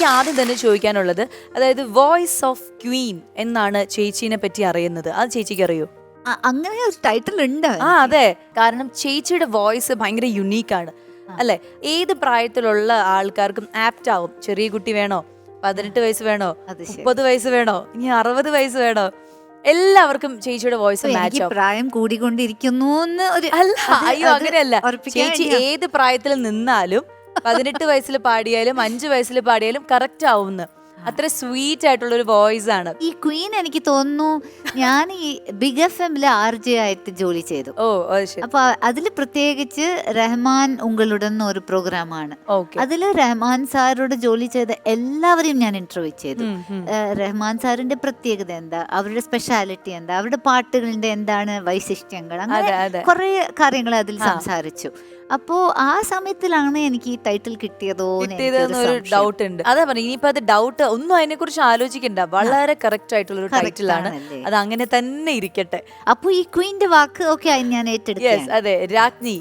എനിക്ക് ആദ്യം തന്നെ ചോദിക്കാനുള്ളത്, അതായത് വോയിസ് ഓഫ് ക്വീൻ എന്നാണ് ചേച്ചീനെ പറ്റി അറിയുന്നത്. അത് ചേച്ചിക്ക് അറിയോ? അങ്ങനെ ഒരു ടൈറ്റിൽ ഉണ്ട്. അതെ, കാരണം ചേച്ചിയുടെ വോയിസ് ഭയങ്കര യുണീക്കാണ് അല്ലെ. ഏത് പ്രായത്തിലുള്ള ആൾക്കാർക്കും ആപ്റ്റ് ആവും. ചെറിയ കുട്ടി വേണോ, 18 വയസ്സ് വേണോ, 30 വയസ്സ് വേണോ, ഇനി 60 വയസ്സ് വേണോ, എല്ലാവർക്കും ചേച്ചിയുടെ വോയിസ് മാച്ച് ആവും. പ്രായം കൂടിക്കൊണ്ടിരിക്കുന്നു അല്ല, അയ്യോ അങ്ങനെയല്ല. ചേച്ചി ഏത് പ്രായത്തിൽ നിന്നാലും 18 വയസ്സിൽ പാടിയാലും 5 വയസ്സിൽ പാടിയാലും കറക്റ്റ് ആവുന്നു. അത്ര സ്വീറ്റ് ആയിട്ടുള്ള ഒരു വോയിസ് ആണ് ഈ ക്വീൻ. എനിക്ക് തോന്നുന്നു ഞാൻ ഈ ബിഗ് FM-ല് RJ ആയിട്ട് ജോലി ചെയ്തു. അപ്പൊ അതില് പ്രത്യേകിച്ച് റഹ്മാൻ ഉങ്ങളുടൻ ഒരു പ്രോഗ്രാമാണ്. അതില് റഹ്മാൻ സാറോട് ജോലി ചെയ്ത എല്ലാവരെയും ഞാൻ ഇന്റർവ്യൂ ചെയ്തു. റഹ്മാൻ സാറിന്റെ പ്രത്യേകത എന്താ, അവരുടെ സ്പെഷ്യാലിറ്റി എന്താ, അവരുടെ പാട്ടുകളുടെ എന്താണ് വൈശിഷ്ട്യങ്ങൾ, അങ്ങനെ കുറെ കാര്യങ്ങൾ അതിൽ സംസാരിച്ചു. അപ്പോ ആ സമയത്തിലാണ് എനിക്ക് ഈ ടൈറ്റിൽ കിട്ടിയതോ ഒരു ഡൗട്ട് ഉണ്ട്. അതാ പറഞ്ഞു, ഇനിയിപ്പോ അത് ഡൗട്ട് ഒന്നും അതിനെ കുറിച്ച് ആലോചിക്കണ്ട. വളരെ കറക്റ്റ് ആയിട്ടുള്ള ഒരു ടൈറ്റിലാണ്. അത് അങ്ങനെ തന്നെ ഇരിക്കട്ടെ. അപ്പൊ ഈ ക്വീന്റെ വാക്ക് ഓക്കെ ഞാൻ ഏറ്റെടുത്തു. അതെ, രാജ്ഞി.